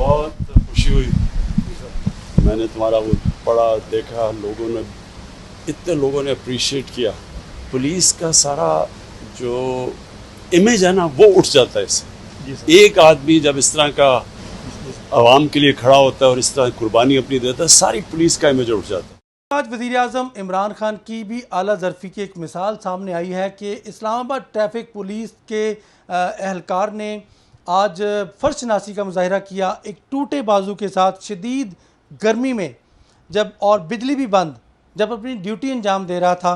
बहुत खुशी हुई। मैंने तुम्हारा वो पढ़ा देखा, इतने लोगों ने अप्रिशिएट किया। पुलिस का सारा जो इमेज है ना वो उठ जाता है इससे। एक आदमी जब इस तरह का आवाम के लिए खड़ा होता है और इस तरह कुर्बानी अपनी देता है, सारी पुलिस का इमेज उठ जाता है। आज वज़ीर-ए-आज़म इमरान खान की भी आला ज़रफ़ी की एक मिसाल सामने आई है कि इस्लामाबाद ट्रैफिक पुलिस के एहलकार ने आज फ़र्शनासी का मुज़ाहिरा किया एक टूटे बाजू के साथ शदीद गर्मी में, जब और बिजली भी बंद, जब अपनी ड्यूटी अंजाम दे रहा था।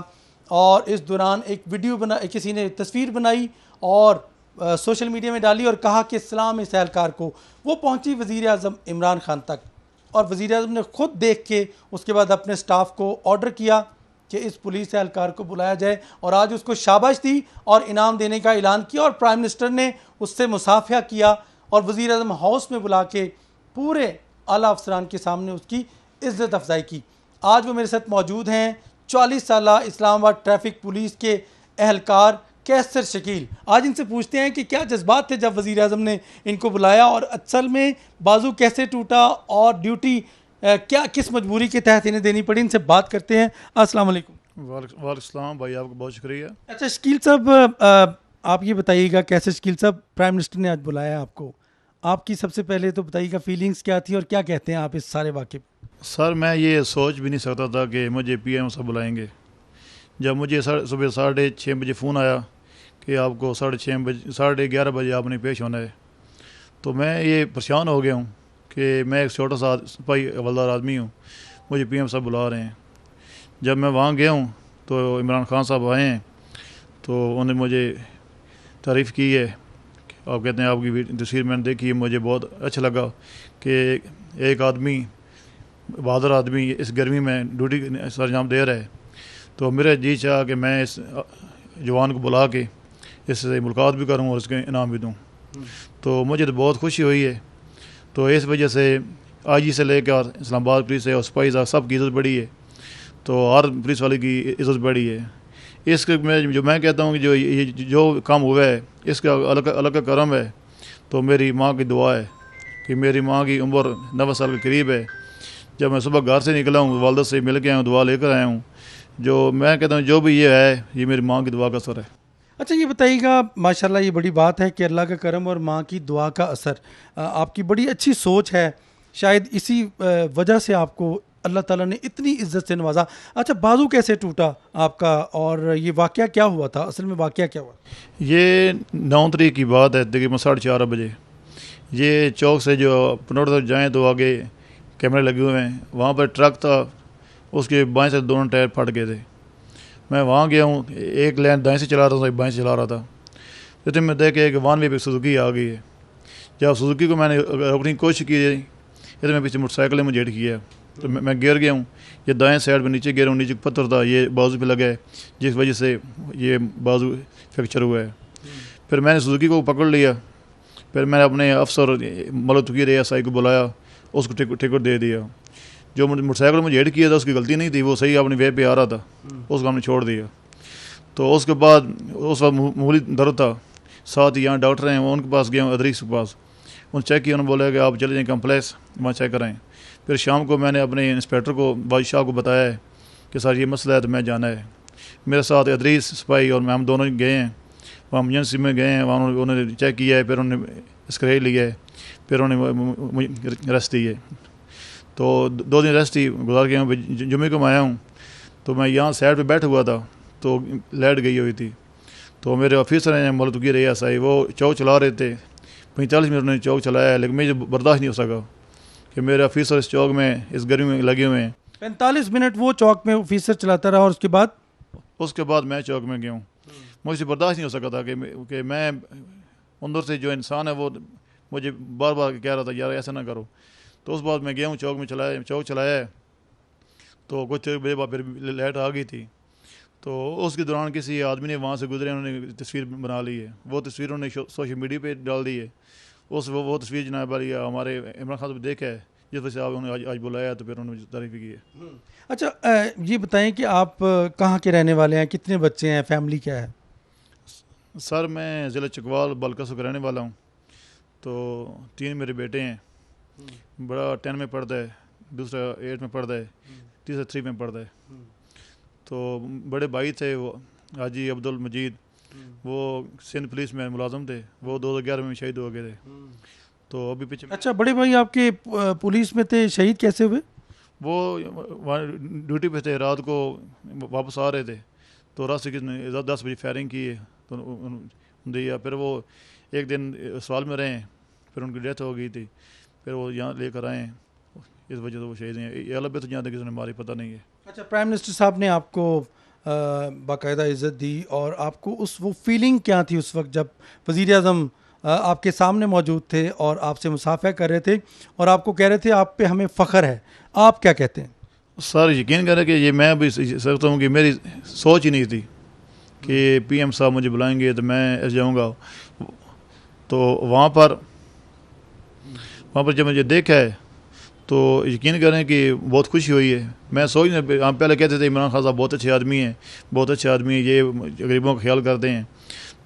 और इस दौरान एक वीडियो किसी ने तस्वीर बनाई और सोशल मीडिया में डाली और कहा कि सलाम इस एहलकार को। वो पहुंची वज़ीर-ए-आज़म इमरान खान तक और वज़ीर-ए-आज़म ने ख़ुद देख के उसके बाद अपने स्टाफ को ऑर्डर किया कि इस पुलिस एहलकार को बुलाया जाए और आज उसको शाबाश दी और इनाम देने का ऐलान किया। और प्राइम मिनिस्टर ने उससे मुसाफिया किया और वज़ीर-ए-आज़म हाउस में बुला के पूरे आला अफसरान के सामने उसकी इज़्ज़त अफजाई की। आज वो मेरे साथ मौजूद हैं 40 साला इस्लामाबाद ट्रैफिक पुलिस के एहलकार कैसर शकील। आज इनसे पूछते हैं कि क्या जज्बात थे जब वज़ीर-ए-आज़म ने इनको बुलाया और असल में बाजू कैसे टूटा और ड्यूटी क्या किस मजबूरी के तहत इन्हें देनी पड़ी। इनसे बात करते हैं। अस्सलाम वालेकुम। वालेकुम भाई, आपका बहुत शुक्रिया। अच्छा शकील साहब, आप ये बताइएगा, कैसर शकील साहब, प्राइम मिनिस्टर ने आज बुलाया आपको, आपकी सबसे पहले तो बताइएगा फीलिंग्स क्या थी और क्या कहते हैं आप इस सारे वाक़े। सर मैं ये सोच भी नहीं सकता था कि मुझे पीएम साहब बुलाएंगे। जब मुझे सुबह 6:30 बजे फ़ोन आया कि आपको 11:30 बजे आपने पेश होना है, तो मैं ये परेशान हो गया हूँ कि मैं एक छोटा सा सिपाही हवलदार आदमी हूँ, मुझे पीएम साहब बुला रहे हैं। जब मैं वहाँ गया हूँ तो इमरान खान साहब आए हैं, तो उन्होंने मुझे तारीफ़ की है। आप कहते हैं आपकी तस्वीर मैंने देखी है, मुझे बहुत अच्छा लगा कि एक आदमी, बहादुर आदमी इस गर्मी में ड्यूटी सरंजाम दे रहा है। तो मेरा जी चाहा कि मैं इस जवान को बुला के इससे मुलाकात भी करूं और इसके इनाम भी दूं। तो मुझे तो बहुत खुशी हुई है। तो इस वजह से आईजी से लेकर इस्लामाबाद पुलिस है और सिपाही सब की इज़्ज़त बढ़ी है, तो हर पुलिस वाले की इज़्ज़त बढ़ी है। इसके मैं कहता हूँ कि जो काम हुआ है इसका अलग अलग करम है। तो मेरी माँ की दुआ है कि मेरी माँ की उम्र 90 साल के करीब है। जब मैं सुबह घर से निकला हूँ, वालदा से मिल के आया हूँ, दुआ लेकर आया हूँ। जो मैं कहता हूँ जो भी ये है, ये मेरी माँ की दुआ का असर है। अच्छा ये बताइएगा, माशाल्लाह ये बड़ी बात है कि अल्लाह का करम और माँ की दुआ का असर, आपकी बड़ी अच्छी सोच है। शायद इसी वजह से आपको अल्लाह ताला ने इतनी इज्जत से नवाजा। अच्छा बाजू कैसे टूटा आपका और ये वाक़या क्या हुआ था, असल में वाक़या क्या हुआ? ये 9 तारीख की बात है, तकरीबन 4:30 बजे। ये चौक से जो पनौर तक जाएँ तो आगे कैमरे लगे हुए हैं, वहाँ पर ट्रक था, उसके बाएं से दोनों टायर फट गए थे। मैं वहाँ गया हूँ, एक लाइन दाएं से चला रहा था, बाएं से चला रहा था। इतने में देखे कि वन वे पे सुजुकी आ गई है। जब सुजुकी को मैंने रोकने की कोशिश की, इतने में पीछे मोटरसाइकिल ने मुझे हिट किया, तो मैं गिर गया हूँ। ये दाएं साइड पे नीचे गिरा हूँ, नीचे पत्थर था, ये बाजू पे लगा है, जिस वजह से ये बाजू फ्रैक्चर हुआ है। फिर मैंने सुजुकी को पकड़ लिया, फिर मैंने अपने अफसर मलतुकीर ASI को बुलाया, उसको टिकट दे दिया। जो मोटरसाइकिल मुझे हिट किया था उसकी गलती नहीं थी, वो सही अपनी वे पे आ रहा था, उसको हमने छोड़ दिया। तो उसके बाद उस वक्त मामूली दर्द था, साथ ही यहाँ डॉक्टर हैं, उनके पास गया अदरीस के पास, उन्होंने चेक किया, उन्होंने बोला कि आप चले जाएँ कम्प्लेक्स, वहाँ चेक कराएँ। फिर शाम को मैंने अपने इंस्पेक्टर को बादशाह को बताया है कि सर ये मसला है, तो मैं जाना है। मेरे साथ अदरीस सिपाही और मैं, हम दोनों गए हैं वहाँ, एमरजेंसी में गए हैं, वहाँ उन्होंने चेक किया है, फिर उन्होंने स्क्रे लिया है, फिर उन्होंने रेस्ट दी है। तो 2 दिन रेस्ट ही गुजार के मैं जुम्मे को मैं आया हूँ। तो मैं यहाँ साइड पे बैठा हुआ था, तो लाइट गई हुई थी। तो मेरे ऑफिसर हैं मलतुकीर ASI, वो चौक चला रहे थे, 45 मिनट उन्होंने चौक चलाया, लेकिन मुझे बर्दाश्त नहीं हो सका कि मेरे ऑफिसर इस चौक में इस गर्मी में लगे हुए हैं। 45 मिनट वो चौक में ऑफिसर चलाता रहा और उसके बाद मैं चौक में गया हूँ। मुझे बर्दाश्त नहीं हो सका था कि मैं अंदर से जो इंसान है वो मुझे बार बार कह रहा था यार ऐसा ना करो। तो उस बाद मैं गया हूँ चौक चलाया, तो कुछ देर बाद फिर लाइट आ गई थी। तो उसके दौरान किसी आदमी ने वहाँ से गुजरे, उन्होंने तस्वीर बना ली है, वो तस्वीर उन्होंने सोशल मीडिया पे डाल दी है। वो तस्वीर जनाब वाली हमारे इमरान खान साहब देखा है, जिस वजह से आप उन्होंने आज बुलाया, तो फिर उन्होंने तारीफ की है। अच्छा ये बताएं कि आप कहाँ के रहने वाले हैं, कितने बच्चे हैं, फैमिली क्या है? सर मैं ज़िला चकवाल बलकसो का रहने वाला हूँ। तो 3 मेरे बेटे हैं बड़ा 10 में पढ़ता है, दूसरा 8 में पढ़ता है, तीसरा 3 में पढ़ता है। तो बड़े भाई थे वो हाजी अब्दुल मजीद, वो सिंध पुलिस में मुलाजम थे, वो 2011 में शहीद हो गए थे। तो अभी पीछे अच्छा, बड़े भाई आपके पुलिस में थे, शहीद कैसे हुए? वो वहाँ ड्यूटी पे थे, रात को वापस आ रहे थे तो रास्ते किसी ने 10 बजे फायरिंग की है तो दिया। फिर वो एक दिन अस्पताल में रहे, फिर उनकी डेथ हो गई थी, फिर वो यहाँ लेकर आए, इस वजह से वो शहीद हैं। ये अलग तो जानते किसी ने मारी पता नहीं है। अच्छा, प्राइम मिनिस्टर साहब ने आपको बाकायदा इज़्ज़त दी, और आपको वो फीलिंग क्या थी उस वक्त जब वज़ीर आज़म आपके सामने मौजूद थे और आपसे मुसाफा कर रहे थे और आपको कह रहे थे आप पे हमें फ़ख्र है? आप क्या कहते हैं? सर यकीन करें कि ये मैं भी सकता हूँ कि मेरी सोच ही नहीं थी कि PM साहब मुझे बुलाएंगे तो मैं ऐसे जाऊँगा। तो वहाँ पर जब मुझे देखा है तो यकीन करें कि बहुत खुशी हुई है। मैं सोच नहीं, हम पहले कहते थे इमरान खान साहब बहुत अच्छे आदमी हैं, बहुत अच्छे आदमी, ये गरीबों का ख्याल करते हैं।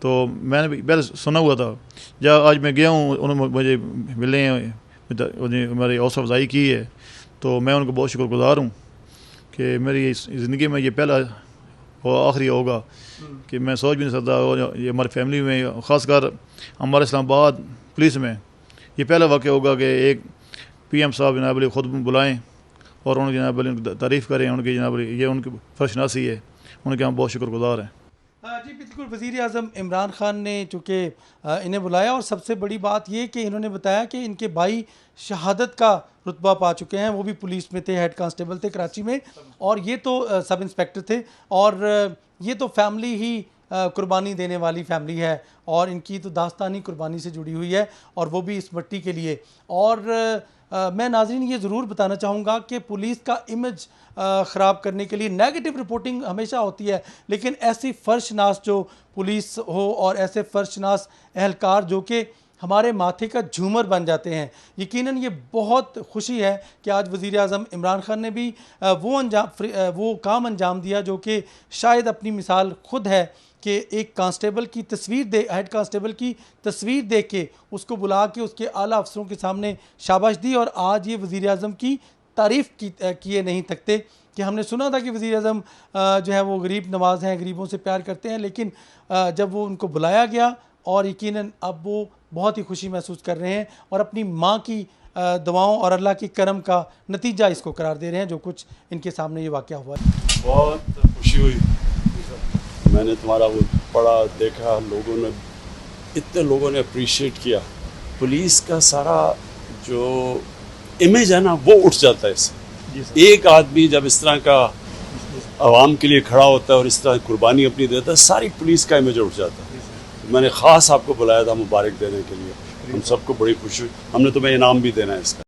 तो मैंने भी पहले सुना हुआ था, जब आज मैं गया हूँ उन्होंने मुझे मिले हैं, उन्हें हमारी हौसला अफजाई की है, तो मैं उनको बहुत शुक्रगुजार हूँ कि मेरी ज़िंदगी में ये पहला और आखिरी होगा कि मैं सोच भी नहीं सकता। और ये हमारी फैमिली में, ख़ासकर हमारे इस्लामाबाद पुलिस में ये पहला वाक़ होगा कि एक PM साहब जनाब अली ख़ुद बुलाएं और उनकी जनाब अली तारीफ़ करें, उनकी जनाब अली ये उनकी फर्शनासी है, उनके हम बहुत शुक्रगुजार हैं। जी बिल्कुल, वज़ीर आज़म इमरान खान ने चूँकि इन्हें बुलाया, और सबसे बड़ी बात ये कि इन्होंने बताया कि इनके भाई शहादत का रुतबा पा चुके हैं, वो भी पुलिस में थे, हेड कांस्टेबल थे कराची में, और ये तो सब इंस्पेक्टर थे, और ये तो फैमिली ही कुर्बानी देने वाली फैमिली है, और इनकी तो दास्तानी कुर्बानी से जुड़ी हुई है, और वो भी इस मिट्टी के लिए। और मैं नाज़रीन ये ज़रूर बताना चाहूँगा कि पुलिस का इमेज ख़राब करने के लिए नेगेटिव रिपोर्टिंग हमेशा होती है, लेकिन ऐसी फर्शनास जो पुलिस हो और ऐसे फर्शनास एहलकार जो कि हमारे माथे का झूमर बन जाते हैं, यकीनन ये बहुत खुशी है कि आज वज़ीर आज़म इमरान खान ने भी वो काम अंजाम दिया जो कि शायद अपनी मिसाल खुद है कि एक कांस्टेबल की तस्वीर हेड कांस्टेबल की तस्वीर देख के उसको बुला के उसके आला अफसरों के सामने शाबाश दी, और आज ये वज़ीर आज़म की तारीफ़ किए नहीं थकते कि हमने सुना था कि वज़ीर आज़म जो है वो गरीब नवाज़ हैं, गरीबों से प्यार करते हैं, लेकिन जब वो उनको बुलाया गया और यकीनन अब वो बहुत ही खुशी महसूस कर रहे हैं और अपनी माँ की दुआओं और अल्लाह की करम का नतीजा इसको करार दे रहे हैं जो कुछ इनके सामने ये वाक़या हुआ है। बहुत खुशी हुई, मैंने तुम्हारा वो पढ़ा देखा, इतने लोगों ने अप्रिशिएट किया। पुलिस का सारा जो इमेज है ना वो उठ जाता है इससे। एक आदमी जब इस तरह का आवाम के लिए खड़ा होता है और इस तरह कुर्बानी अपनी देता है, सारी पुलिस का इमेज उठ जाता है। मैंने ख़ास आपको बुलाया था मुबारक देने के लिए, हम सबको बड़ी खुशी हुई। हमने तुम्हें इनाम भी देना है इसका।